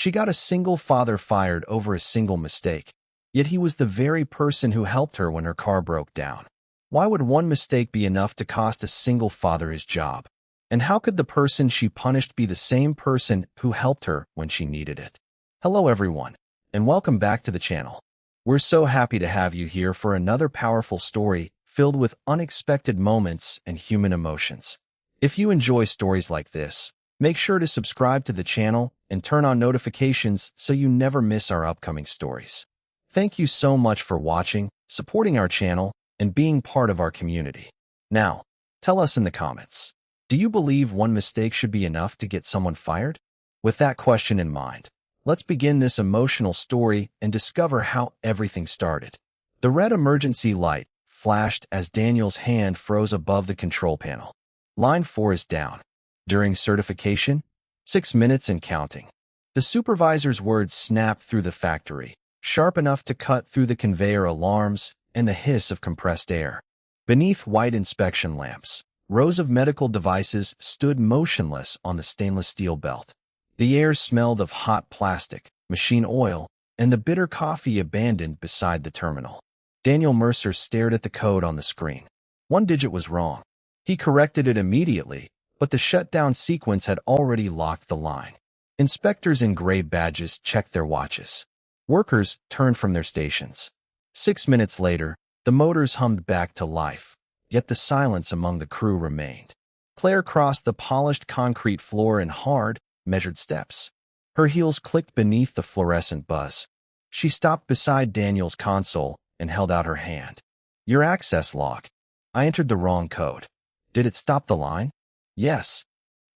She got a single father fired over a single mistake, yet he was the very person who helped her when her car broke down. Why would one mistake be enough to cost a single father his job? And how could the person she punished be the same person who helped her when she needed it? Hello everyone, and welcome back to the channel. We're so happy to have you here for another powerful story filled with unexpected moments and human emotions. If you enjoy stories like this, make sure to subscribe to the channel and turn on notifications so you never miss our upcoming stories. Thank you so much for watching, supporting our channel, and being part of our community. Now, tell us in the comments, do you believe one mistake should be enough to get someone fired? With that question in mind, let's begin this emotional story and discover how everything started. The red emergency light flashed as Daniel's hand froze above the control panel. Line 4 is down. During certification, 6 minutes and counting. The supervisor's words snapped through the factory, sharp enough to cut through the conveyor alarms and the hiss of compressed air. Beneath white inspection lamps, rows of medical devices stood motionless on the stainless steel belt. The air smelled of hot plastic, machine oil, and the bitter coffee abandoned beside the terminal. Daniel Mercer stared at the code on the screen. One digit was wrong. He corrected it immediately, but the shutdown sequence had already locked the line. Inspectors in gray badges checked their watches. Workers turned from their stations. 6 minutes later, the motors hummed back to life, yet the silence among the crew remained. Claire crossed the polished concrete floor in hard, measured steps. Her heels clicked beneath the fluorescent buzz. She stopped beside Daniel's console and held out her hand. Your access log. I entered the wrong code. Did it stop the line? Yes.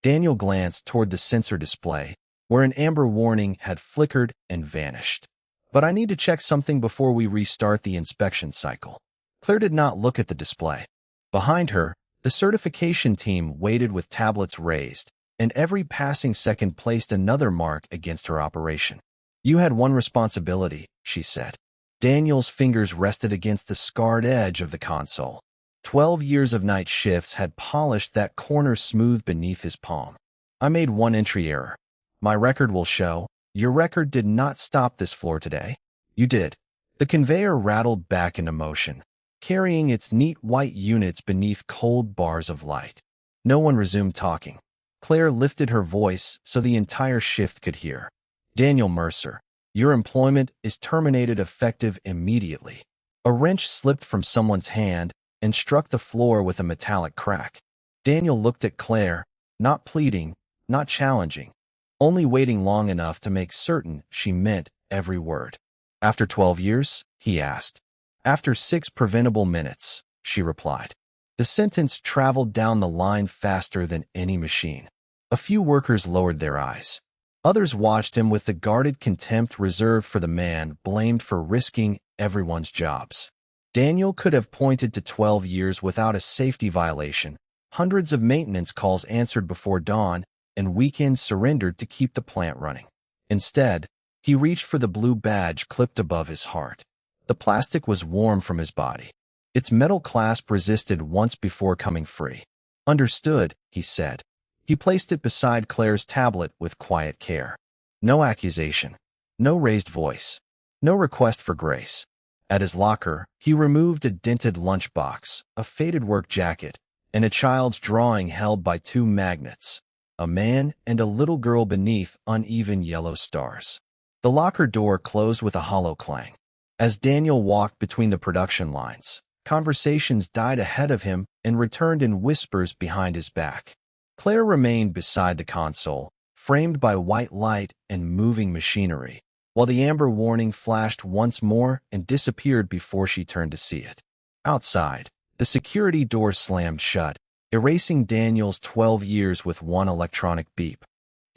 Daniel glanced toward the sensor display, where an amber warning had flickered and vanished. But I need to check something before we restart the inspection cycle. Claire did not look at the display. Behind her, the certification team waited with tablets raised, and every passing second placed another mark against her operation. You had one responsibility, she said. Daniel's fingers rested against the scarred edge of the console. 12 years of night shifts had polished that corner smooth beneath his palm. I made one entry error. My record will show. Your record did not stop this floor today. You did. The conveyor rattled back into motion, carrying its neat white units beneath cold bars of light. No one resumed talking. Claire lifted her voice so the entire shift could hear. Daniel Mercer, your employment is terminated effective immediately. A wrench slipped from someone's hand and struck the floor with a metallic crack. Daniel looked at Claire, not pleading, not challenging, only waiting long enough to make certain she meant every word. After 12 years? He asked. After 6 preventable minutes, she replied. The sentence traveled down the line faster than any machine. A few workers lowered their eyes. Others watched him with the guarded contempt reserved for the man blamed for risking everyone's jobs. Daniel could have pointed to 12 years without a safety violation, hundreds of maintenance calls answered before dawn, and weekends surrendered to keep the plant running. Instead, he reached for the blue badge clipped above his heart. The plastic was warm from his body. Its metal clasp resisted once before coming free. Understood, he said. He placed it beside Claire's tablet with quiet care. No accusation. No raised voice. No request for grace. At his locker, he removed a dented lunchbox, a faded work jacket, and a child's drawing held by 2 magnets, a man and a little girl beneath uneven yellow stars. The locker door closed with a hollow clang. As Daniel walked between the production lines, conversations died ahead of him and returned in whispers behind his back. Claire remained beside the console, framed by white light and moving machinery, while the amber warning flashed once more and disappeared before she turned to see it. Outside, the security door slammed shut, erasing Daniel's 12 years with one electronic beep.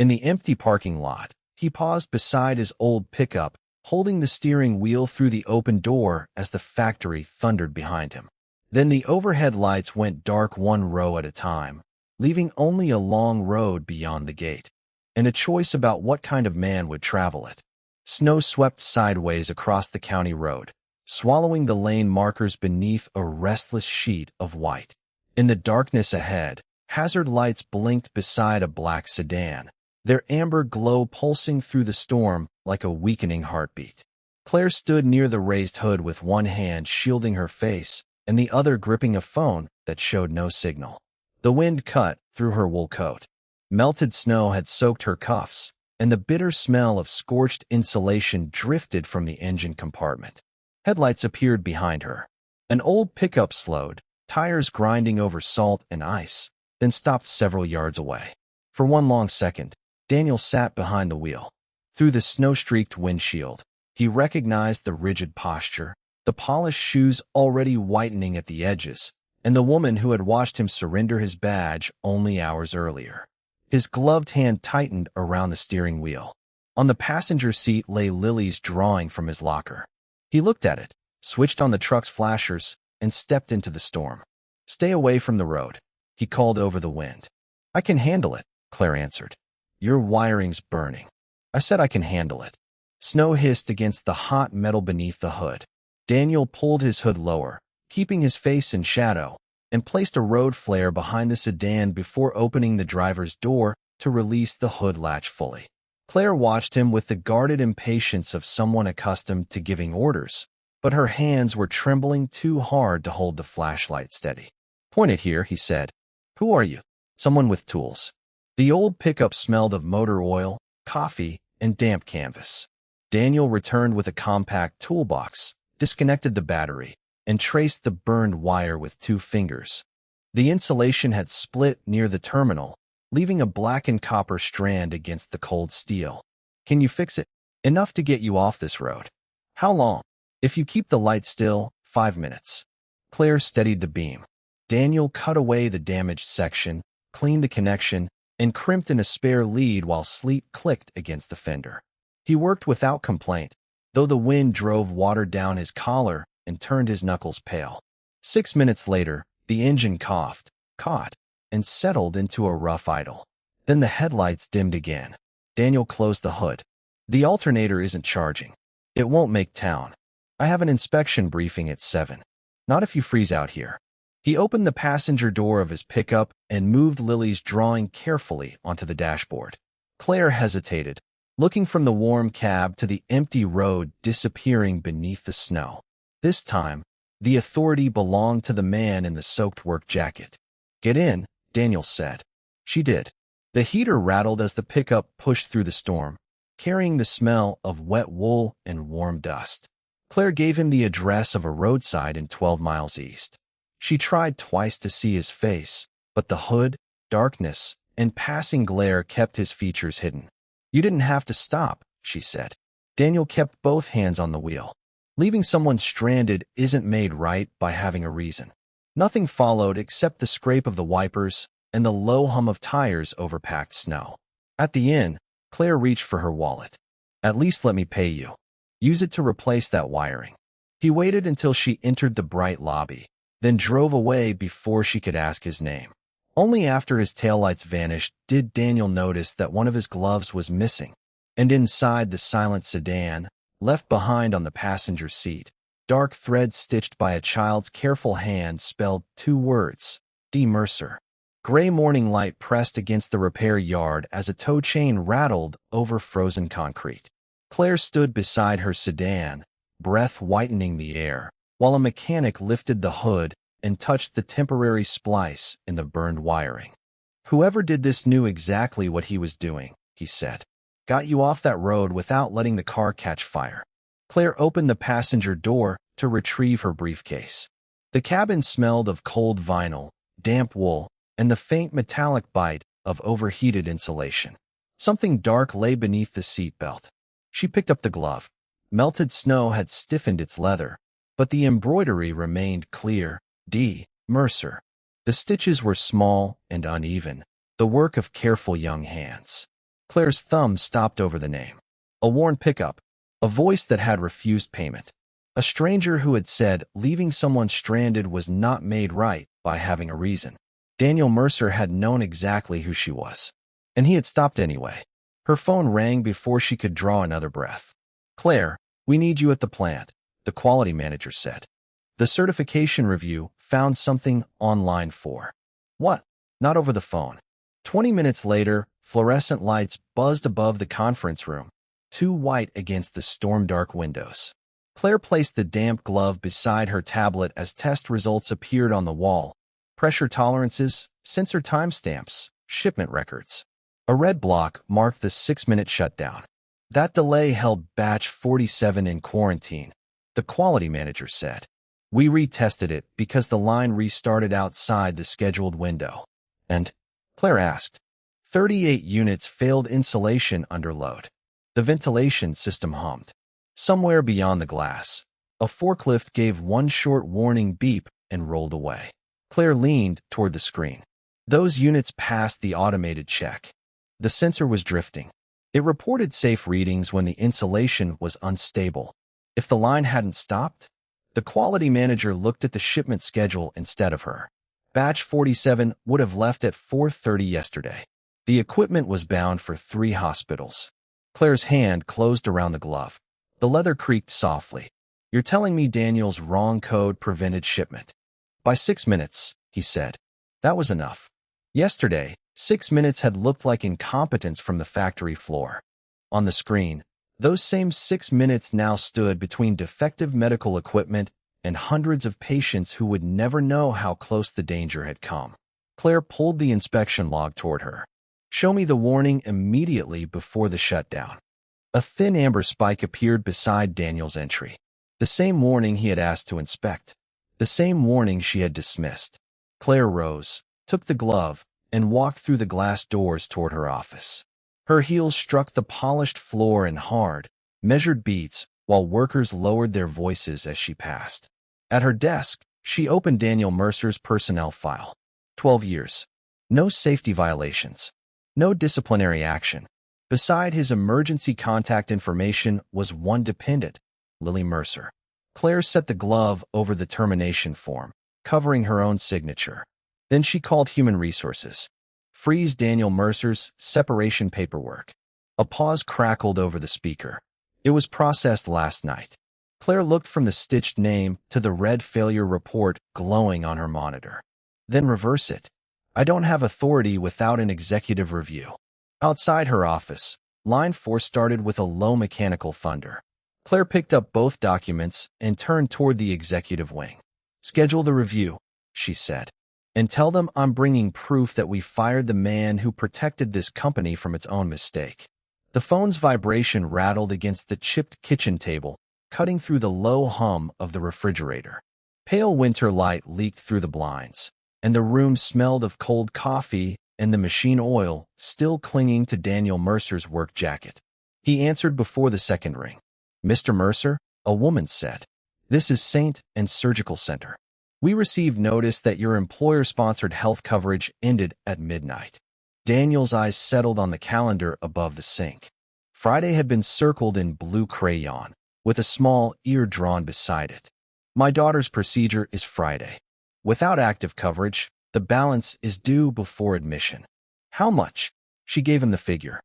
In the empty parking lot, he paused beside his old pickup, holding the steering wheel through the open door as the factory thundered behind him. Then the overhead lights went dark one row at a time, leaving only a long road beyond the gate, and a choice about what kind of man would travel it. Snow swept sideways across the county road, swallowing the lane markers beneath a restless sheet of white. In the darkness ahead, hazard lights blinked beside a black sedan, their amber glow pulsing through the storm like a weakening heartbeat. Claire stood near the raised hood with one hand shielding her face and the other gripping a phone that showed no signal. The wind cut through her wool coat. Melted snow had soaked her cuffs, and the bitter smell of scorched insulation drifted from the engine compartment. Headlights appeared behind her. An old pickup slowed, tires grinding over salt and ice, then stopped several yards away. For one long second, Daniel sat behind the wheel. Through the snow-streaked windshield, he recognized the rigid posture, the polished shoes already whitening at the edges, and the woman who had watched him surrender his badge only hours earlier. His gloved hand tightened around the steering wheel. On the passenger seat lay Lily's drawing from his locker. He looked at it, switched on the truck's flashers, and stepped into the storm. "Stay away from the road," he called over the wind. "I can handle it," Claire answered. "Your wiring's burning." "I said I can handle it." Snow hissed against the hot metal beneath the hood. Daniel pulled his hood lower, keeping his face in shadow, and placed a road flare behind the sedan before opening the driver's door to release the hood latch fully. Claire watched him with the guarded impatience of someone accustomed to giving orders, but her hands were trembling too hard to hold the flashlight steady. "Point it here," he said. "Who are you?" "Someone with tools." The old pickup smelled of motor oil, coffee, and damp canvas. Daniel returned with a compact toolbox, disconnected the battery, and traced the burned wire with 2 fingers. The insulation had split near the terminal, leaving a blackened copper strand against the cold steel. "Can you fix it? Enough to get you off this road." "How long?" "If you keep the light still, 5 minutes." Claire steadied the beam. Daniel cut away the damaged section, cleaned the connection, and crimped in a spare lead while sleet clicked against the fender. He worked without complaint, though the wind drove water down his collar and turned his knuckles pale. 6 minutes later, the engine coughed, caught, and settled into a rough idle. Then the headlights dimmed again. Daniel closed the hood. "The alternator isn't charging. It won't make town. I have an inspection briefing at 7. Not if you freeze out here." He opened the passenger door of his pickup and moved Lily's drawing carefully onto the dashboard. Claire hesitated, looking from the warm cab to the empty road disappearing beneath the snow. This time, the authority belonged to the man in the soaked work jacket. "Get in," Daniel said. She did. The heater rattled as the pickup pushed through the storm, carrying the smell of wet wool and warm dust. Claire gave him the address of a roadside in 12 miles east. She tried twice to see his face, but the hood, darkness, and passing glare kept his features hidden. "You didn't have to stop," she said. Daniel kept both hands on the wheel. Leaving someone stranded isn't made right by having a reason. Nothing followed except the scrape of the wipers and the low hum of tires over packed snow. At the inn, Claire reached for her wallet. "At least let me pay you. Use it to replace that wiring." He waited until she entered the bright lobby, then drove away before she could ask his name. Only after his taillights vanished did Daniel notice that one of his gloves was missing, and inside the silent sedan, left behind on the passenger seat, dark threads stitched by a child's careful hand spelled 2 words, D. Mercer. Gray morning light pressed against the repair yard as a tow chain rattled over frozen concrete. Claire stood beside her sedan, breath whitening the air, while a mechanic lifted the hood and touched the temporary splice in the burned wiring. "Whoever did this knew exactly what he was doing," he said. "Got you off that road without letting the car catch fire." Claire opened the passenger door to retrieve her briefcase. The cabin smelled of cold vinyl, damp wool, and the faint metallic bite of overheated insulation. Something dark lay beneath the seat belt. She picked up the glove. Melted snow had stiffened its leather, but the embroidery remained clear, D. Mercer. The stitches were small and uneven, the work of careful young hands. Claire's thumb stopped over the name. A worn pickup, a voice that had refused payment. A stranger who had said leaving someone stranded was not made right by having a reason. Daniel Mercer had known exactly who she was, and he had stopped anyway. Her phone rang before she could draw another breath. "Claire, we need you at the plant," the quality manager said. "The certification review found something online for." "What?" "Not over the phone." 20 minutes later, Fluorescent lights buzzed above the conference room, too white against the storm-dark windows. Claire placed the damp glove beside her tablet as test results appeared on the wall. Pressure tolerances, sensor timestamps, shipment records. A red block marked the 6-minute shutdown. That delay held batch 47 in quarantine, the quality manager said. We retested it because the line restarted outside the scheduled window. And, Claire asked, 38 units failed insulation under load. The ventilation system hummed. Somewhere beyond the glass, a forklift gave one short warning beep and rolled away. Claire leaned toward the screen. Those units passed the automated check. The sensor was drifting. It reported safe readings when the insulation was unstable. If the line hadn't stopped, the quality manager looked at the shipment schedule instead of her. Batch 47 would have left at 4:30 yesterday. The equipment was bound for 3 hospitals. Claire's hand closed around the glove. The leather creaked softly. You're telling me Daniel's wrong code prevented shipment? By 6 minutes, he said. That was enough. Yesterday, 6 minutes had looked like incompetence from the factory floor. On the screen, those same 6 minutes now stood between defective medical equipment and hundreds of patients who would never know how close the danger had come. Claire pulled the inspection log toward her. Show me the warning immediately before the shutdown. A thin amber spike appeared beside Daniel's entry. The same warning he had asked to inspect. The same warning she had dismissed. Claire rose, took the glove, and walked through the glass doors toward her office. Her heels struck the polished floor in hard, measured beats while workers lowered their voices as she passed. At her desk, she opened Daniel Mercer's personnel file. 12 years. No safety violations. No disciplinary action. Beside his emergency contact information was one dependent, Lily Mercer. Claire set the glove over the termination form, covering her own signature. Then she called Human Resources. Freeze Daniel Mercer's separation paperwork. A pause crackled over the speaker. It was processed last night. Claire looked from the stitched name to the red failure report glowing on her monitor. Then reverse it. I don't have authority without an executive review. Outside her office, line 4 started with a low mechanical thunder. Claire picked up both documents and turned toward the executive wing. Schedule the review, she said. And tell them I'm bringing proof that we fired the man who protected this company from its own mistake. The phone's vibration rattled against the chipped kitchen table, cutting through the low hum of the refrigerator. Pale winter light leaked through the blinds, and the room smelled of cold coffee and the machine oil still clinging to Daniel Mercer's work jacket. He answered before the second ring. Mr. Mercer, a woman said. This is St. and Surgical Center. We received notice that your employer-sponsored health coverage ended at midnight. Daniel's eyes settled on the calendar above the sink. Friday had been circled in blue crayon, with a small ear drawn beside it. My daughter's procedure is Friday. Without active coverage, the balance is due before admission. How much? She gave him the figure.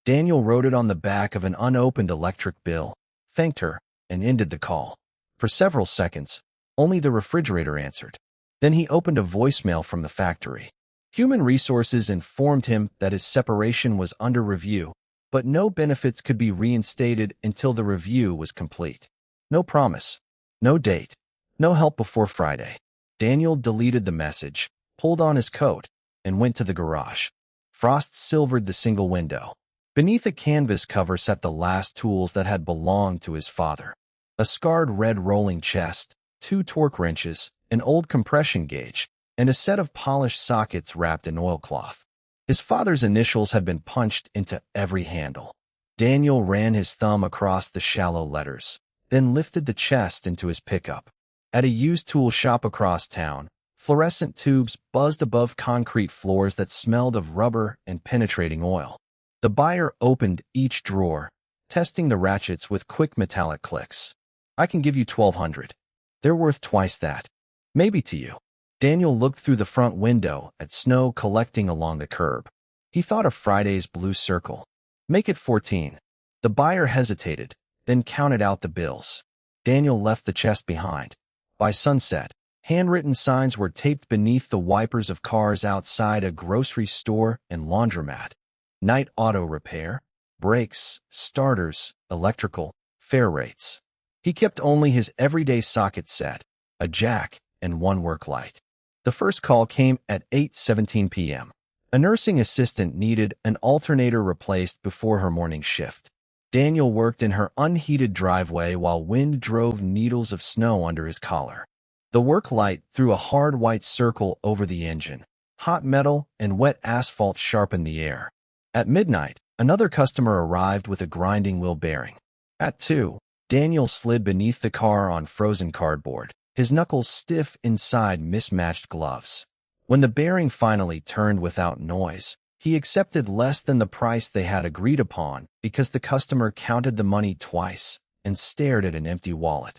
Daniel wrote it on the back of an unopened electric bill, thanked her, and ended the call. For several seconds, only the refrigerator answered. Then he opened a voicemail from the factory. Human Resources informed him that his separation was under review, but no benefits could be reinstated until the review was complete. No promise. No date. No help before Friday. Daniel deleted the message, pulled on his coat, and went to the garage. Frost silvered the single window. Beneath a canvas cover sat the last tools that had belonged to his father. A scarred red rolling chest, 2 torque wrenches, an old compression gauge, and a set of polished sockets wrapped in oilcloth. His father's initials had been punched into every handle. Daniel ran his thumb across the shallow letters, then lifted the chest into his pickup. At a used tool shop across town, fluorescent tubes buzzed above concrete floors that smelled of rubber and penetrating oil. The buyer opened each drawer, testing the ratchets with quick metallic clicks. I can give you $1,200. They're worth twice that. Maybe to you. Daniel looked through the front window at snow collecting along the curb. He thought of Friday's blue circle. Make it 14. The buyer hesitated, then counted out the bills. Daniel left the chest behind. By sunset, handwritten signs were taped beneath the wipers of cars outside a grocery store and laundromat. night auto repair, brakes, starters, electrical, fare rates. He kept only his everyday socket set, a jack, and one work light. The first call came at 8:17 p.m. A nursing assistant needed an alternator replaced before her morning shift. Daniel worked in her unheated driveway while wind drove needles of snow under his collar. The work light threw a hard white circle over the engine. Hot metal and wet asphalt sharpened the air. At midnight, another customer arrived with a grinding wheel bearing. At 2, Daniel slid beneath the car on frozen cardboard, his knuckles stiff inside mismatched gloves. When the bearing finally turned without noise, he accepted less than the price they had agreed upon because the customer counted the money twice and stared at an empty wallet.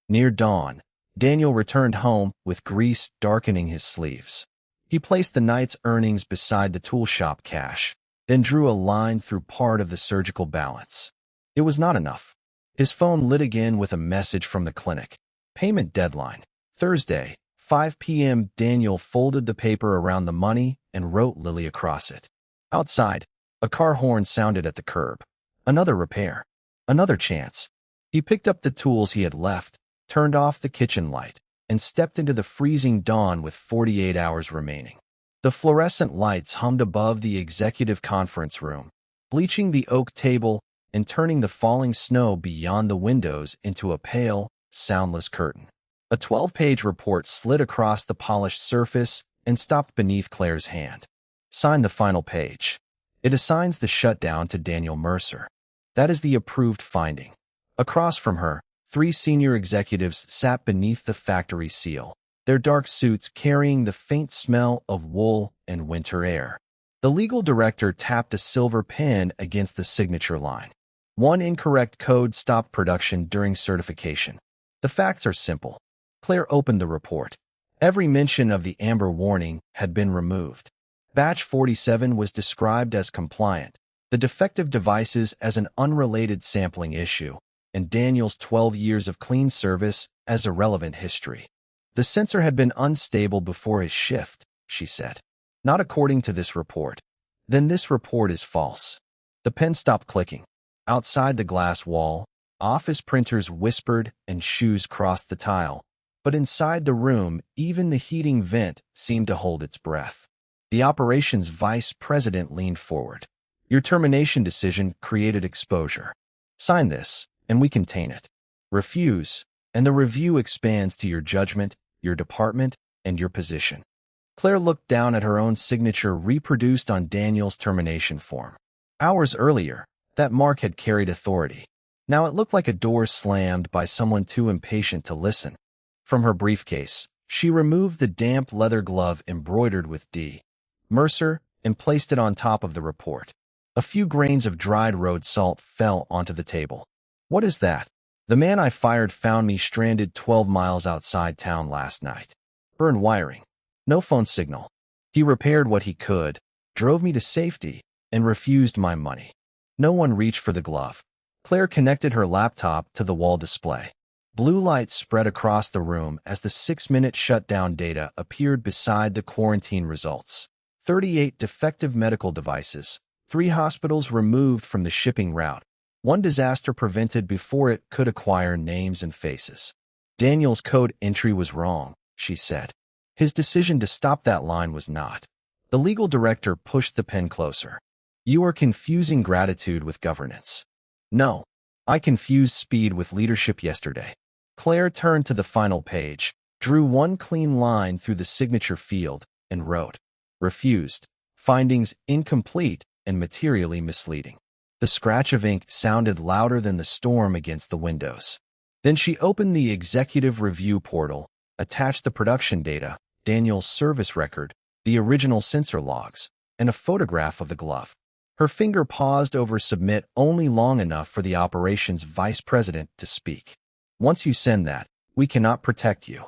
Near dawn, Daniel returned home with grease darkening his sleeves. He placed the night's earnings beside the tool shop cash, then drew a line through part of the surgical balance. It was not enough. His phone lit again with a message from the clinic. Payment deadline, Thursday, 5 p.m. Daniel folded the paper around the money and wrote Lily across it. Outside, a car horn sounded at the curb. Another repair. Another chance. He picked up the tools he had left, turned off the kitchen light, and stepped into the freezing dawn with 48 hours remaining. The fluorescent lights hummed above the executive conference room, bleaching the oak table and turning the falling snow beyond the windows into a pale, soundless curtain. A 12-page report slid across the polished surface and stopped beneath Claire's hand. Sign the final page. It assigns the shutdown to Daniel Mercer. That is the approved finding. Across from her, 3 senior executives sat beneath the factory seal, their dark suits carrying the faint smell of wool and winter air. The legal director tapped a silver pen against the signature line. One incorrect code stopped production during certification. The facts are simple. Claire opened the report. Every mention of the amber warning had been removed. Batch 47 was described as compliant, the defective devices as an unrelated sampling issue, and Daniel's 12 years of clean service as irrelevant history. The sensor had been unstable before his shift, she said. Not according to this report. Then this report is false. The pen stopped clicking. Outside the glass wall, office printers whispered and shoes crossed the tile. But inside the room, even the heating vent seemed to hold its breath. The operations vice president leaned forward. Your termination decision created exposure. Sign this, and we contain it. Refuse, and the review expands to your judgment, your department, and your position. Claire looked down at her own signature reproduced on Daniel's termination form. Hours earlier, that mark had carried authority. Now it looked like a door slammed by someone too impatient to listen. From her briefcase, she removed the damp leather glove embroidered with D. Mercer and placed it on top of the report. A few grains of dried road salt fell onto the table. What is that? The man I fired found me stranded 12 miles outside town last night. Burned wiring. No phone signal. He repaired what he could, drove me to safety, and refused my money. No one reached for the glove. Claire connected her laptop to the wall display. Blue light spread across the room as the 6-minute shutdown data appeared beside the quarantine results. 38 defective medical devices, 3 hospitals removed from the shipping route, 1 disaster prevented before it could acquire names and faces. Daniel's code entry was wrong, she said. His decision to stop that line was not. The legal director pushed the pen closer. You are confusing gratitude with governance. No, I confused speed with leadership yesterday. Claire turned to the final page, drew 1 clean line through the signature field, and wrote, refused, findings incomplete and materially misleading. The scratch of ink sounded louder than the storm against the windows. Then she opened the executive review portal, attached the production data, Daniel's service record, the original sensor logs, and a photograph of the glove. Her finger paused over submit only long enough for the operations vice president to speak. Once you send that, we cannot protect you.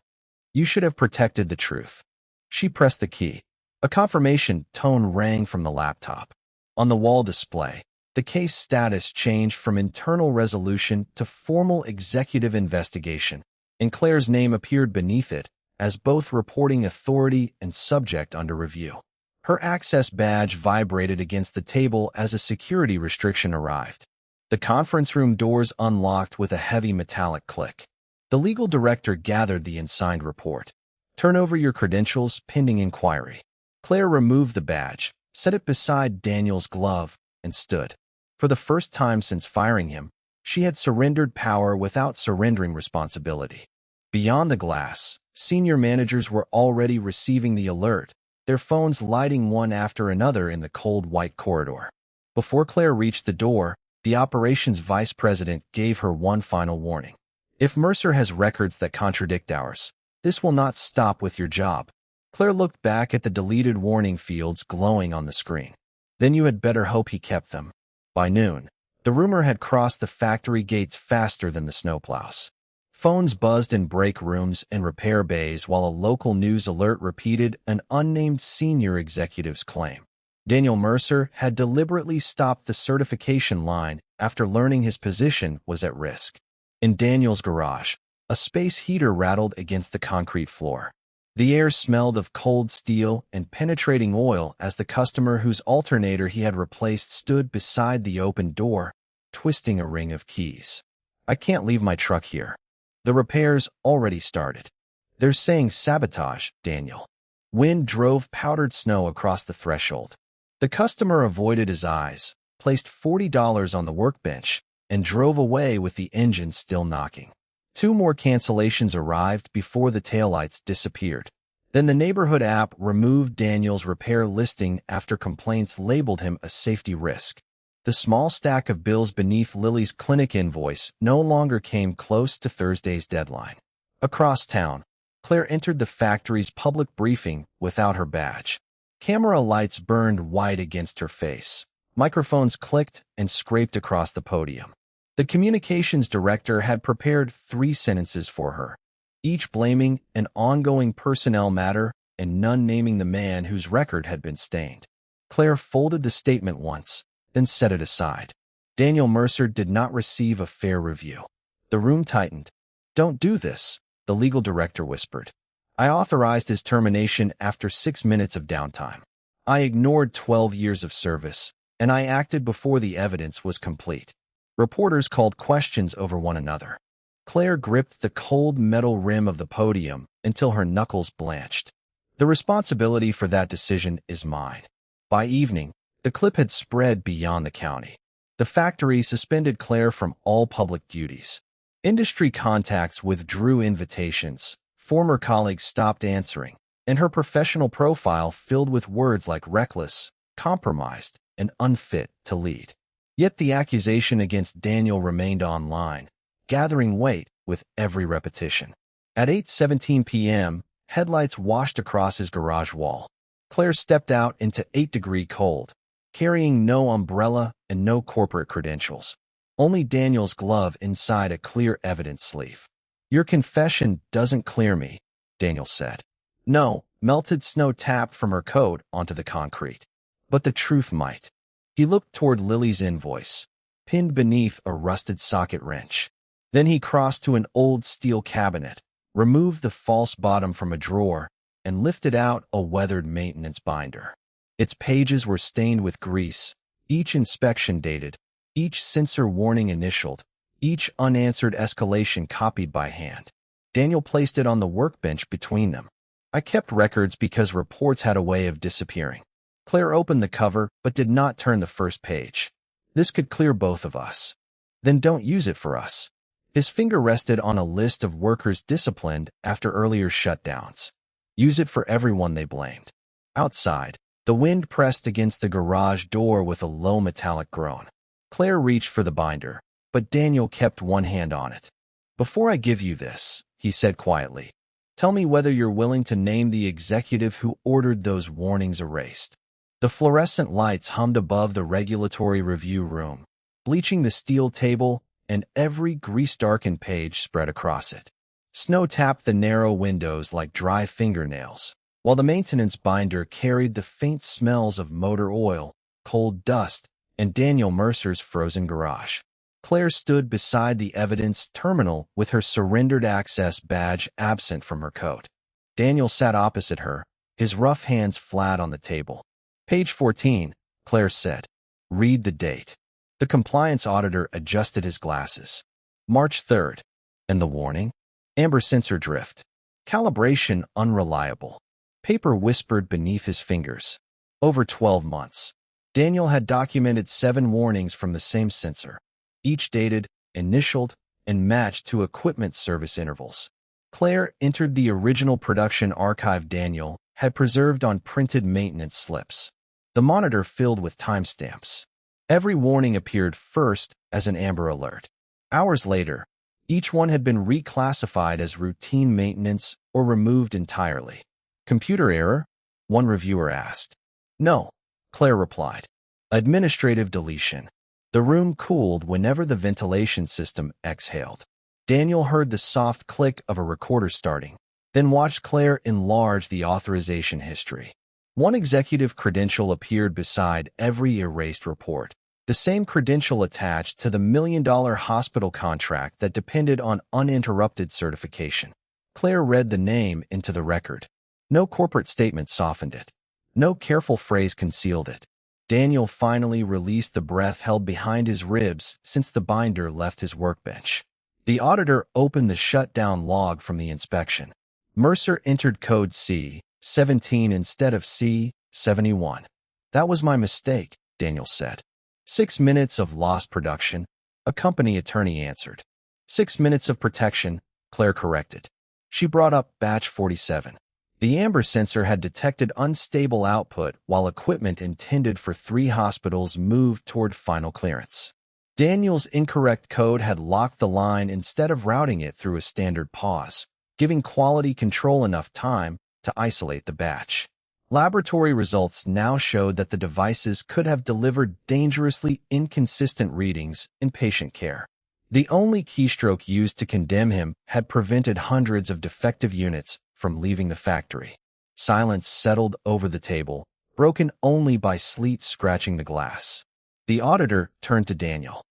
You should have protected the truth. She pressed the key. A confirmation tone rang from the laptop. On the wall display, the case status changed from internal resolution to formal executive investigation, and Claire's name appeared beneath it as both reporting authority and subject under review. Her access badge vibrated against the table as a security restriction arrived. The conference room doors unlocked with a heavy metallic click. The legal director gathered the unsigned report. "Turn over your credentials, pending inquiry." Claire removed the badge, set it beside Daniel's glove, and stood. For the first time since firing him, she had surrendered power without surrendering responsibility. Beyond the glass, senior managers were already receiving the alert, their phones lighting one after another in the cold white corridor. Before Claire reached the door, the operations vice president gave her one final warning. "If Mercer has records that contradict ours, this will not stop with your job." Claire looked back at the deleted warning fields glowing on the screen. "Then you had better hope he kept them." By noon, the rumor had crossed the factory gates faster than the snowplows. Phones buzzed in break rooms and repair bays while a local news alert repeated an unnamed senior executive's claim. Daniel Mercer had deliberately stopped the certification line after learning his position was at risk. In Daniel's garage, a space heater rattled against the concrete floor. The air smelled of cold steel and penetrating oil as the customer whose alternator he had replaced stood beside the open door, twisting a ring of keys. "I can't leave my truck here. The repairs already started." "They're saying sabotage, Daniel." Wind drove powdered snow across the threshold. The customer avoided his eyes, placed $40 on the workbench, and drove away with the engine still knocking. 2 more cancellations arrived before the taillights disappeared. Then the neighborhood app removed Daniel's repair listing after complaints labeled him a safety risk. The small stack of bills beneath Lily's clinic invoice no longer came close to Thursday's deadline. Across town, Claire entered the factory's public briefing without her badge. Camera lights burned white against her face. Microphones clicked and scraped across the podium. The communications director had prepared 3 sentences for her, each blaming an ongoing personnel matter and none naming the man whose record had been stained. Claire folded the statement once, then set it aside. Daniel Mercer did not receive a fair review. The room tightened. "Don't do this," the legal director whispered. "I authorized his termination after 6 minutes of downtime. I ignored 12 years of service, and I acted before the evidence was complete." Reporters called questions over one another. Claire gripped the cold metal rim of the podium until her knuckles blanched. "The responsibility for that decision is mine." By evening, the clip had spread beyond the county. The factory suspended Claire from all public duties. Industry contacts withdrew invitations, former colleagues stopped answering, and her professional profile filled with words like reckless, compromised, and unfit to lead. Yet the accusation against Daniel remained online, gathering weight with every repetition. At 8:17 p.m., headlights washed across his garage wall. Claire stepped out into 8-degree cold, carrying no umbrella and no corporate credentials. Only Daniel's glove inside a clear evidence sleeve. "Your confession doesn't clear me," Daniel said. No, melted snow tapped from her coat onto the concrete. "But the truth might." He looked toward Lily's invoice, pinned beneath a rusted socket wrench. Then he crossed to an old steel cabinet, removed the false bottom from a drawer, and lifted out a weathered maintenance binder. Its pages were stained with grease, each inspection dated, each sensor warning initialed, each unanswered escalation copied by hand. Daniel placed it on the workbench between them. "I kept records because reports had a way of disappearing." Claire opened the cover but did not turn the first page. "This could clear both of us." "Then don't use it for us." His finger rested on a list of workers disciplined after earlier shutdowns. "Use it for everyone they blamed." Outside, the wind pressed against the garage door with a low metallic groan. Claire reached for the binder, but Daniel kept one hand on it. "Before I give you this," he said quietly, "tell me whether you're willing to name the executive who ordered those warnings erased." The fluorescent lights hummed above the regulatory review room, bleaching the steel table, and every grease-darkened page spread across it. Snow tapped the narrow windows like dry fingernails, while the maintenance binder carried the faint smells of motor oil, cold dust, and Daniel Mercer's frozen garage. Claire stood beside the evidence terminal with her surrendered access badge absent from her coat. Daniel sat opposite her, his rough hands flat on the table. Page 14, Claire said. Read the date. The compliance auditor adjusted his glasses. March 3rd. And the warning? Amber sensor drift. Calibration unreliable. Paper whispered beneath his fingers. Over 12 months. Daniel had documented 7 warnings from the same sensor, each dated, initialed, and matched to equipment service intervals. Claire entered the original production archive Daniel had preserved on printed maintenance slips. The monitor filled with timestamps. Every warning appeared first as an Amber alert. Hours later, each one had been reclassified as routine maintenance or removed entirely. Computer error? One reviewer asked. No, Claire replied. Administrative deletion. The room cooled whenever the ventilation system exhaled. Daniel heard the soft click of a recorder starting, then watched Claire enlarge the authorization history. One executive credential appeared beside every erased report, the same credential attached to the $1 million hospital contract that depended on uninterrupted certification. Claire read the name into the record. No corporate statement softened it. No careful phrase concealed it. Daniel finally released the breath held behind his ribs since the binder left his workbench. The auditor opened the shutdown log from the inspection. Mercer entered code C-17 instead of C-71. That was my mistake, Daniel said. 6 minutes of lost production, a company attorney answered. 6 minutes of protection, Claire corrected. She brought up batch 47. The Amber sensor had detected unstable output while equipment intended for 3 hospitals moved toward final clearance. Daniel's incorrect code had locked the line instead of routing it through a standard pause, giving quality control enough time to isolate the batch. Laboratory results now showed that the devices could have delivered dangerously inconsistent readings in patient care. The only keystroke used to condemn him had prevented hundreds of defective units from leaving the factory. Silence settled over the table, broken only by sleet scratching the glass. The auditor turned to Daniel.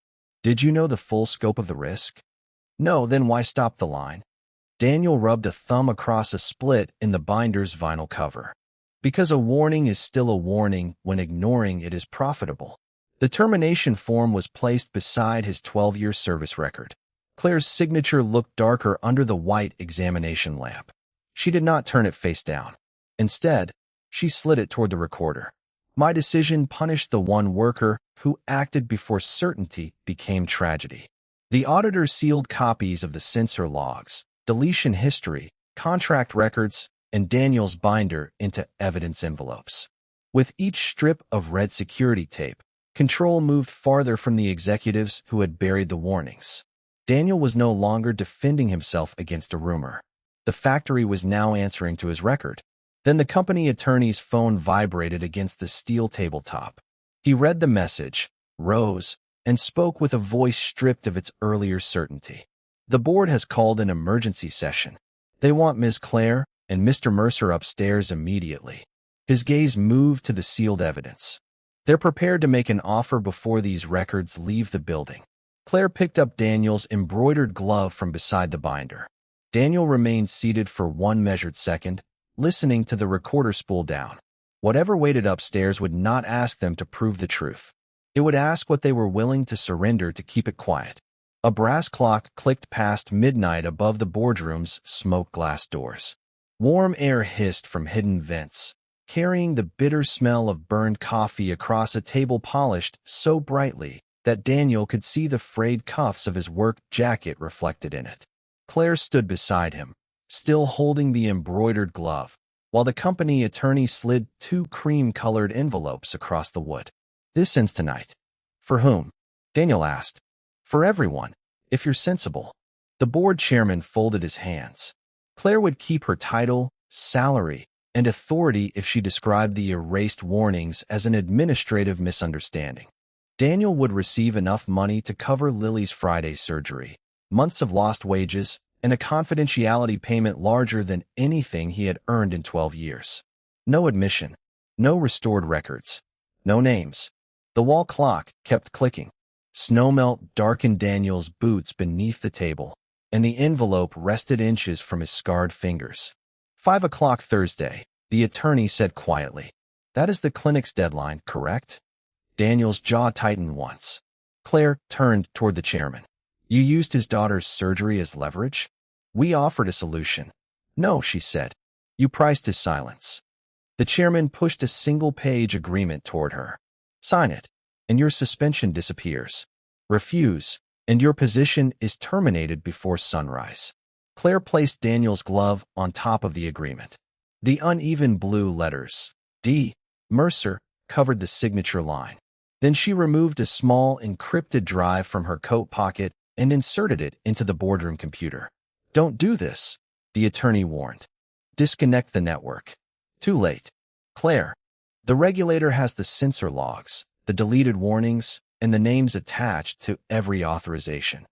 Did you know the full scope of the risk? No, then why stop the line? Daniel rubbed a thumb across a split in the binder's vinyl cover. Because a warning is still a warning when ignoring it is profitable. The termination form was placed beside his 12-year service record. Claire's signature looked darker under the white examination lamp. She did not turn it face down. Instead, she slid it toward the recorder. My decision punished the one worker who acted before certainty became tragedy. The auditor sealed copies of the sensor logs, deletion history, contract records, and Daniel's binder into evidence envelopes. With each strip of red security tape, control moved farther from the executives who had buried the warnings. Daniel was no longer defending himself against a rumor. The factory was now answering to his record. Then the company attorney's phone vibrated against the steel tabletop. He read the message, rose, and spoke with a voice stripped of its earlier certainty. The board has called an emergency session. They want Ms. Claire and Mr. Mercer upstairs immediately. His gaze moved to the sealed evidence. They're prepared to make an offer before these records leave the building. Claire picked up Daniel's embroidered glove from beside the binder. Daniel remained seated for 1 measured second, listening to the recorder spool down. Whatever waited upstairs would not ask them to prove the truth. It would ask what they were willing to surrender to keep it quiet. A brass clock clicked past midnight above the boardroom's smoked glass doors. Warm air hissed from hidden vents, carrying the bitter smell of burned coffee across a table polished so brightly that Daniel could see the frayed cuffs of his work jacket reflected in it. Claire stood beside him, still holding the embroidered glove, while the company attorney slid 2 cream-colored envelopes across the wood. This ends tonight. For whom? Daniel asked. For everyone, if you're sensible. The board chairman folded his hands. Claire would keep her title, salary, and authority if she described the erased warnings as an administrative misunderstanding. Daniel would receive enough money to cover Lily's Friday surgery, months of lost wages, and a confidentiality payment larger than anything he had earned in 12 years. No admission, no restored records, no names. The wall clock kept clicking. Snowmelt darkened Daniel's boots beneath the table, and the envelope rested inches from his scarred fingers. 5 o'clock Thursday, the attorney said quietly. That is the clinic's deadline, correct? Daniel's jaw tightened once. Claire turned toward the chairman. You used his daughter's surgery as leverage? We offered a solution. No, she said. You priced his silence. The chairman pushed a single-page agreement toward her. Sign it, and your suspension disappears. Refuse, and your position is terminated before sunrise. Claire placed Daniel's glove on top of the agreement. The uneven blue letters, D. Mercer, covered the signature line. Then she removed a small encrypted drive from her coat pocket and inserted it into the boardroom computer. Don't do this, the attorney warned. Disconnect the network. Too late. Claire, the regulator has the censor logs, the deleted warnings, and the names attached to every authorization.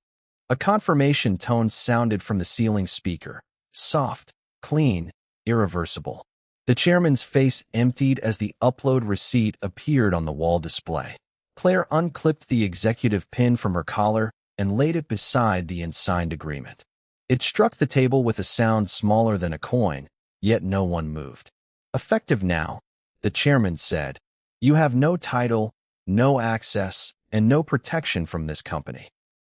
A confirmation tone sounded from the ceiling speaker. Soft, clean, irreversible. The chairman's face emptied as the upload receipt appeared on the wall display. Claire unclipped the executive pin from her collar and laid it beside the unsigned agreement. It struck the table with a sound smaller than a coin, yet no one moved. Effective now, the chairman said. You have no title, no access, and no protection from this company.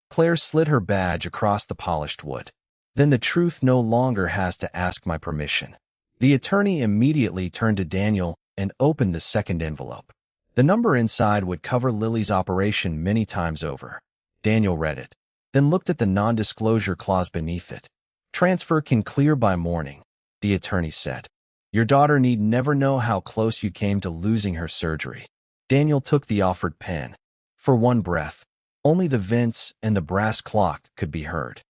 Claire slid her badge across the polished wood. Then the truth no longer has to ask my permission. The attorney immediately turned to Daniel and opened the second envelope. The number inside would cover Lily's operation many times over. Daniel read it, then looked at the non-disclosure clause beneath it. Transfer can clear by morning, the attorney said. Your daughter need never know how close you came to losing her surgery. Daniel took the offered pen. For one breath, only the vents and the brass clock could be heard.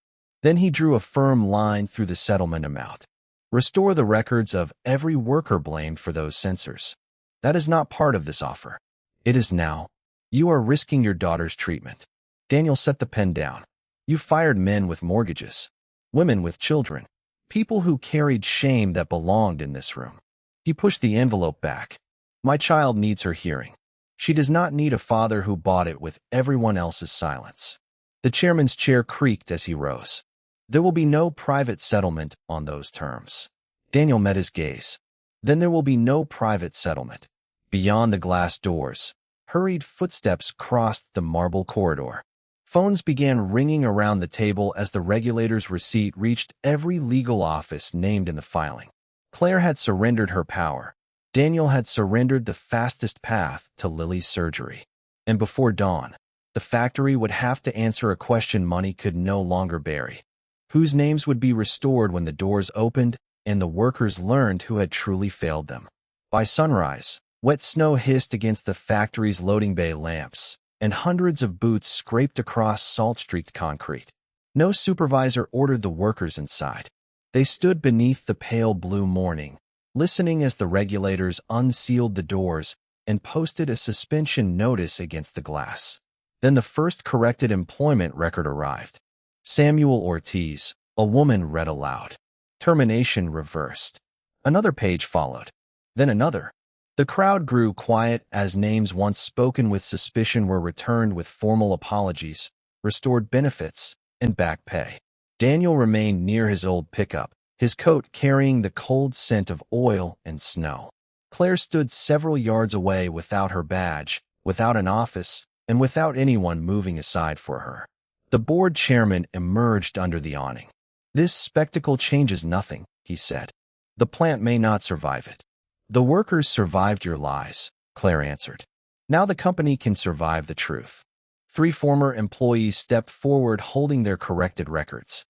Then he drew a firm line through the settlement amount. Restore the records of every worker blamed for those censors. That is not part of this offer. It is now. You are risking your daughter's treatment. Daniel set the pen down. You fired men with mortgages, women with children, people who carried shame that belonged in this room. He pushed the envelope back. My child needs her hearing. She does not need a father who bought it with everyone else's silence. The chairman's chair creaked as he rose. There will be no private settlement on those terms. Daniel met his gaze. Then there will be no private settlement. Beyond the glass doors, hurried footsteps crossed the marble corridor. Phones began ringing around the table as the regulator's receipt reached every legal office named in the filing. Claire had surrendered her power. Daniel had surrendered the fastest path to Lily's surgery. And before dawn, the factory would have to answer a question money could no longer bury. Whose names would be restored when the doors opened and the workers learned who had truly failed them? By sunrise, wet snow hissed against the factory's loading bay lamps, and hundreds of boots scraped across salt-streaked concrete. No supervisor ordered the workers inside. They stood beneath the pale blue morning, listening as the regulators unsealed the doors and posted a suspension notice against the glass. Then the first corrected employment record arrived. Samuel Ortiz, a woman read aloud. Termination reversed. Another page followed. Then another. The crowd grew quiet as names once spoken with suspicion were returned with formal apologies, restored benefits, and back pay. Daniel remained near his old pickup, his coat carrying the cold scent of oil and snow. Claire stood several yards away without her badge, without an office, and without anyone moving aside for her. The board chairman emerged under the awning. This spectacle changes nothing, he said. The plant may not survive it. The workers survived your lies, Claire answered. Now the company can survive the truth. 3 former employees stepped forward holding their corrected records.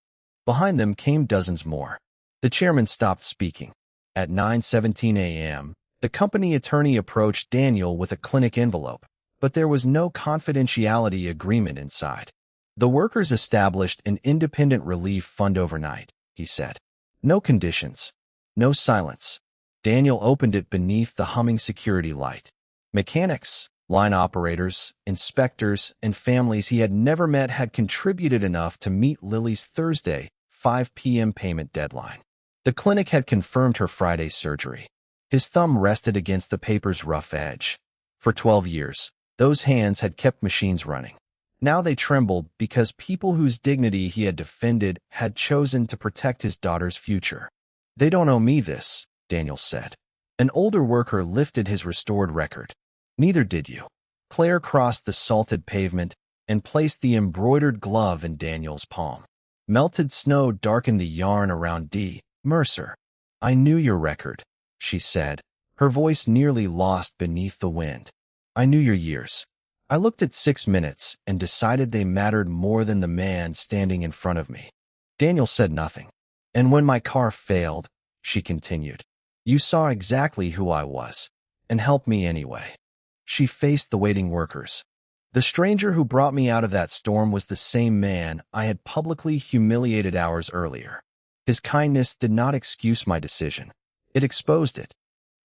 Behind them came dozens more. The chairman stopped speaking. At 9:17 a.m., the company attorney approached Daniel with a clinic envelope, but there was no confidentiality agreement inside. The workers established an independent relief fund overnight, he said. No conditions. No silence. Daniel opened it beneath the humming security light. Mechanics, line operators, inspectors, and families he had never met had contributed enough to meet Lily's Thursday, 5 p.m. payment deadline. The clinic had confirmed her Friday surgery. His thumb rested against the paper's rough edge. For 12 years, those hands had kept machines running. Now they trembled because people whose dignity he had defended had chosen to protect his daughter's future. They don't owe me this, Daniel said. An older worker lifted his restored record. Neither did you. Claire crossed the salted pavement and placed the embroidered glove in Daniel's palm. Melted snow darkened the yarn around D. Mercer. I knew your record, she said, her voice nearly lost beneath the wind. I knew your years. I looked at 6 minutes and decided they mattered more than the man standing in front of me. Daniel said nothing. And when my car failed, she continued, you saw exactly who I was, and helped me anyway. She faced the waiting workers. The stranger who brought me out of that storm was the same man I had publicly humiliated hours earlier. His kindness did not excuse my decision. It exposed it.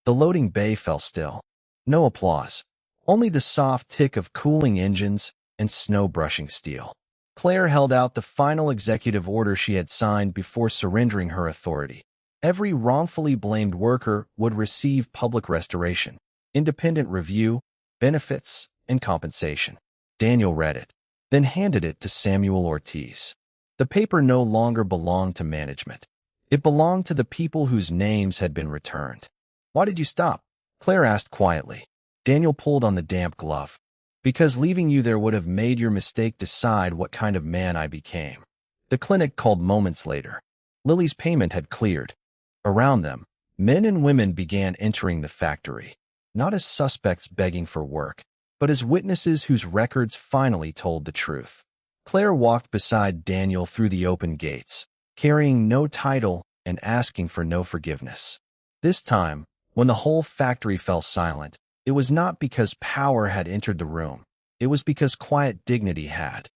The loading bay fell still. No applause. Only the soft tick of cooling engines and snow brushing steel. Claire held out the final executive order she had signed before surrendering her authority. Every wrongfully blamed worker would receive public restoration, independent review, benefits, and compensation. Daniel read it, then handed it to Samuel Ortiz. The paper no longer belonged to management. It belonged to the people whose names had been returned. Why did you stop? Claire asked quietly. Daniel pulled on the damp glove. Because leaving you there would have made your mistake decide what kind of man I became. The clinic called moments later. Lily's payment had cleared. Around them, men and women began entering the factory, not as suspects begging for work, but as witnesses whose records finally told the truth. Claire walked beside Daniel through the open gates, carrying no title and asking for no forgiveness. This time, when the whole factory fell silent, it was not because power had entered the room. It was because quiet dignity had.